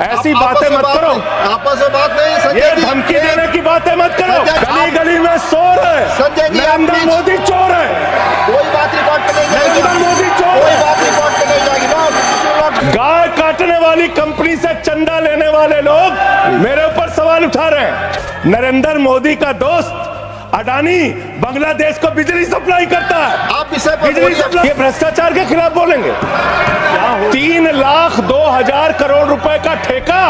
ऐसी बातें मत करो, आपस में बात नहीं। ये धमकी देने की बातें मत करो। गली गली में शोर है, संजय जी, नरेंद्र मोदी चोर है। कोई बात रिकॉर्ड पे नहीं जाएगी, नरेंद्र मोदी चोर कोई है। बात रिकॉर्ड पे नहीं जाएगी। गाय काटने वाली कंपनी से चंदा लेने वाले लोग मेरे ऊपर सवाल उठा रहे हैं। नरेंद्र मोदी का दोस्त अडानी बांग्लादेश को बिजली सप्लाई करता है। आप विषय पर बिजली सप्लाई, ये भ्रष्टाचार के खिलाफ बोलेंगे। 3,02,000 करोड़ रुपए का ठेका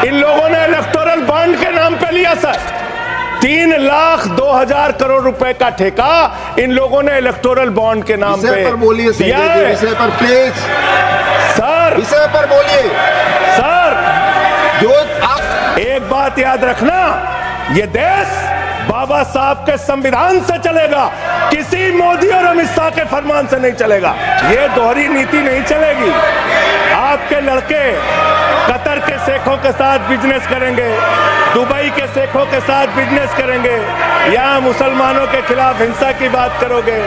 इन लोगों ने इलेक्टोरल बॉन्ड के नाम पे लिया सर। 3,02,000 करोड़ रुपए का ठेका इन लोगों ने इलेक्टोरल बॉन्ड के नाम पे बोलिए विषय पर प्लीज सर, विषय पर बोलिए सर। जो आप एक बात याद रखना, ये देश बाबा साहब के संविधान से चलेगा, किसी मोदी और अमित शाह के फरमान से नहीं चलेगा। ये दोहरी नीति नहीं चलेगी। आपके लड़के कतर के शेखों के साथ बिजनेस करेंगे, दुबई के शेखों के साथ बिजनेस करेंगे, यहाँ मुसलमानों के खिलाफ हिंसा की बात करोगे।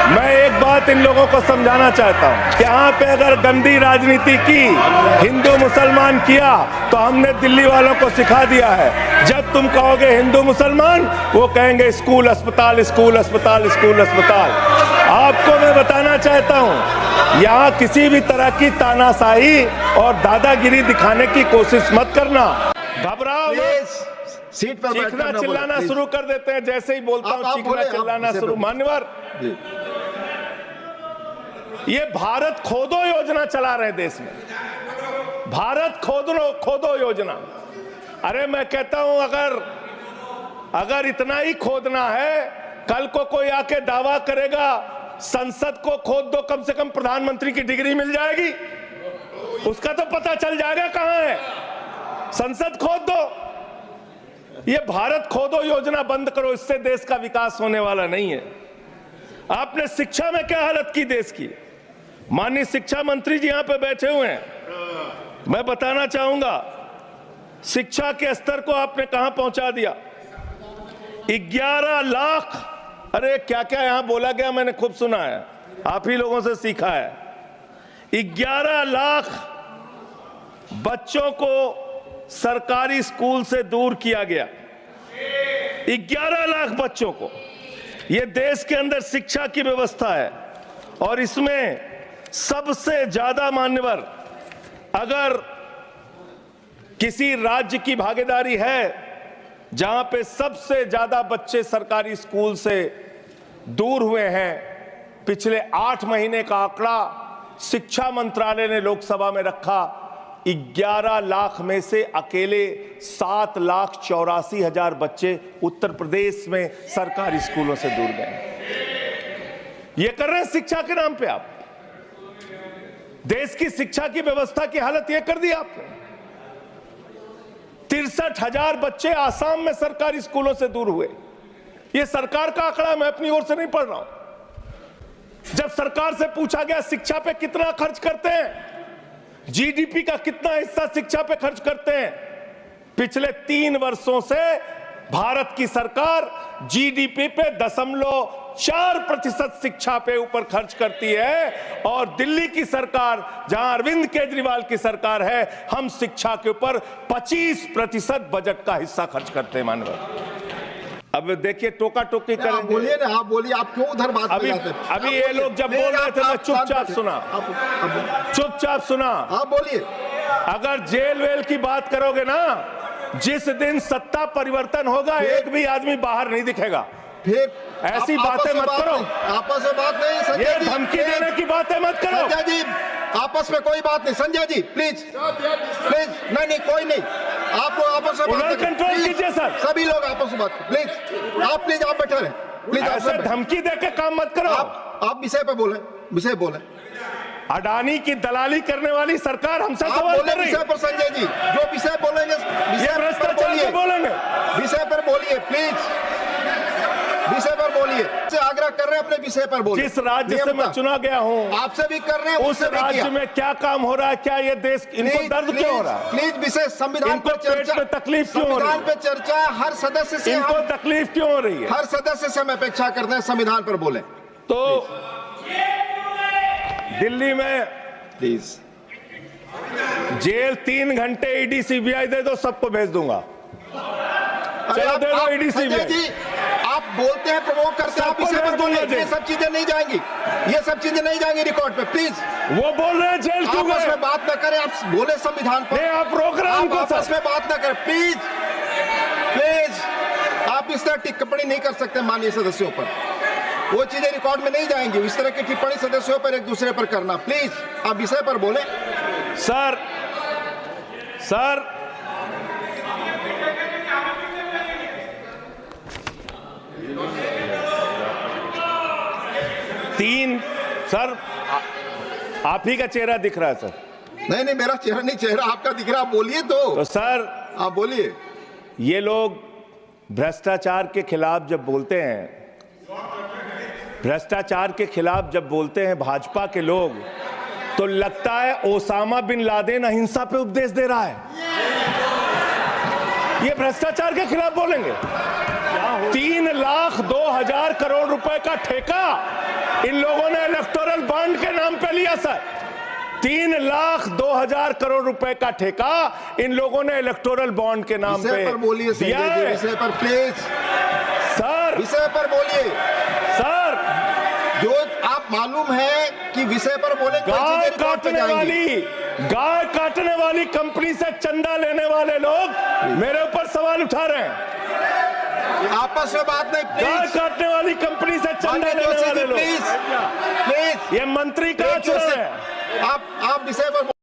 मैं एक बात इन लोगों को समझाना चाहता हूँ कि यहाँ पे अगर गंदी राजनीति की, हिंदू मुसलमान किया, तो हमने दिल्ली वालों को सिखा दिया है। जब तुम कहोगे हिंदू मुसलमान, वो कहेंगे स्कूल अस्पताल, स्कूल अस्पताल, स्कूल अस्पताल। आपको मैं बताना चाहता हूँ, यहाँ किसी भी तरह की तानाशाही और दादागिरी दिखाने की कोशिश मत करना। घबराओ मत। सीट पर चीखना चिल्लाना शुरू कर देते हैं, जैसे ही बोलता हूँ चीखना चिल्लाना शुरू। मान्यवर, ये भारत खोदो योजना चला रहे देश में, भारत खोदो योजना। अरे मैं कहता हूं, अगर इतना ही खोदना है, कल को कोई आके दावा करेगा संसद को खोद दो, कम से कम प्रधानमंत्री की डिग्री मिल जाएगी, उसका तो पता चल जाएगा कहां है। संसद खोद दो। ये भारत खोदो योजना बंद करो, इससे देश का विकास होने वाला नहीं है। आपने शिक्षा में क्या हालत की देश की। माननीय शिक्षा मंत्री जी यहां पे बैठे हुए हैं, मैं बताना चाहूंगा, शिक्षा के स्तर को आपने कहां पहुंचा दिया। 11 लाख, अरे क्या क्या यहां बोला गया, मैंने खूब सुना है, आप ही लोगों से सीखा है। 11 लाख बच्चों को सरकारी स्कूल से दूर किया गया। 11 लाख बच्चों को। यह देश के अंदर शिक्षा की व्यवस्था है, और इसमें सबसे ज्यादा मान्यवर, अगर किसी राज्य की भागीदारी है जहां पे सबसे ज्यादा बच्चे सरकारी स्कूल से दूर हुए हैं, पिछले 8 महीने का आंकड़ा शिक्षा मंत्रालय ने लोकसभा में रखा। 11 लाख में से अकेले 7,84,000 बच्चे उत्तर प्रदेश में सरकारी स्कूलों से दूर गए। ये कर रहे हैं शिक्षा के नाम पे आप। देश की शिक्षा की व्यवस्था की हालत यह कर दी आपने। 63,000 बच्चे आसाम में सरकारी स्कूलों से दूर हुए। यह सरकार का आंकड़ा, मैं अपनी ओर से नहीं पढ़ रहा हूं। जब सरकार से पूछा गया शिक्षा पे कितना खर्च करते हैं, जीडीपी का कितना हिस्सा शिक्षा पे खर्च करते हैं, पिछले 3 वर्षों से भारत की सरकार जीडीपी पे 0.4% शिक्षा पे ऊपर खर्च करती है, और दिल्ली की सरकार, जहां अरविंद केजरीवाल की सरकार है, हम शिक्षा के ऊपर 25% बजट का हिस्सा खर्च करते हैं। मानव, अब देखिए टोका टोकी करेंगे। आप बोलिए ना, आप बोलिए, आप क्यों उधर बात अभी ये लोग जब बोल रहे थे, मैं चुपचाप सुना, चुपचाप सुना। आप बोलिए। अगर जेल वेल की बात करोगे ना, जिस दिन सत्ता परिवर्तन होगा, एक भी आदमी बाहर नहीं दिखेगा। फिर ऐसी बातें मत करो, आपस में बात नहीं। ये धमकी देने की बातें मत करो। संजय जी, आपस में कोई बात नहीं। संजय जी प्लीज प्लीज, नहीं कोई नहीं, आप लोग आपस में बात कंट्रोल कीजिए सर। सभी लोग आपस में बात प्लीज, प्लीज आप बैठे रहे प्लीज। ऐसे धमकी देकर काम मत करो। आप विषय पे बोले, विषय बोले। अडानी की दलाली करने वाली सरकार हमसे सवाल कर रही है। विषय पर संजय जी जो विषय बोलेंगे, विषय बोलेंगे, विषय पर बोलिए प्लीज, विषय पर बोलिए। से आग्रह कर रहे हैं, अपने विषय पर बोलिए। जिस राज्य से मैं चुना गया हूँ, आपसे भी कर रहे हैं, उस राज्य में क्या काम हो रहा है, क्या ये देश, इनको दर्द क्यों हो रहा है? प्लीज विषय, संविधान पर चर्चा, तकलीफ क्यों हो रही है? संविधान पे चर्चा, हर सदस्य से इनको तकलीफ क्यों हो रही है? हर सदस्य से हम अपेक्षा करते हैं संविधान पर बोले। तो दिल्ली में प्लीज जेल 3 घंटे ईडी सीबीआई दे दो, सबको भेज दूंगा। चलो दे दो ईडी संजय सीबीआई। जी, आप बोलते हैं, प्रवोक करते हैं, आप सबको इसे पर भेज दूंगा बोलिए। ये जेल। सब चीजें नहीं जाएंगी, ये सब चीजें नहीं जाएंगी रिकॉर्ड पे, प्लीज। वो बोल रहे हैं जेल क्यों आपस गए? में बात न करें, आप बोले संविधान पर। नहीं, आप रोक रहे हैं आप हमको आपस सर। में बात न करें, प्लीज प्लीज। आप इस तरह टिप्पणी नहीं कर सकते माननीय सदस्यों पर, वो चीजें रिकॉर्ड में नहीं जाएंगी। इस तरह की टिप्पणी सदस्यों पर एक दूसरे पर करना, प्लीज आप विषय पर बोले। सर 3 सर आप ही का चेहरा दिख रहा है सर। नहीं नहीं, मेरा चेहरा नहीं, चेहरा आपका दिख रहा, आप बोलिए तो सर आप बोलिए। ये लोग भ्रष्टाचार के खिलाफ जब बोलते हैं, भ्रष्टाचार के खिलाफ जब बोलते हैं भाजपा के लोग, तो लगता है ओसामा बिन लादेन अहिंसा पे उपदेश दे रहा है। ये भ्रष्टाचार के खिलाफ बोलेंगे। 3,02,000 करोड़ रुपए का ठेका इन लोगों ने इलेक्टोरल बॉन्ड के नाम पे लिया सर। 3,02,000 करोड़ रुपए का ठेका इन लोगों ने इलेक्टोरल बॉन्ड के नाम पे बोलिए दिया है। विषय पर प्लीज सर विषय पर बोलिए सर, जो आप मालूम है कि विषय पर बोले, गाय काटने वाली कंपनी से चंदा लेने वाले लोग मेरे ऊपर सवाल उठा रहे हैं। आपस में बात नहीं, गाय प्लीज। काटने वाली कंपनी से चंदा लेने वाले लोग, प्लीज प्लीज, ये मंत्री का आचरण है। आप विषय पर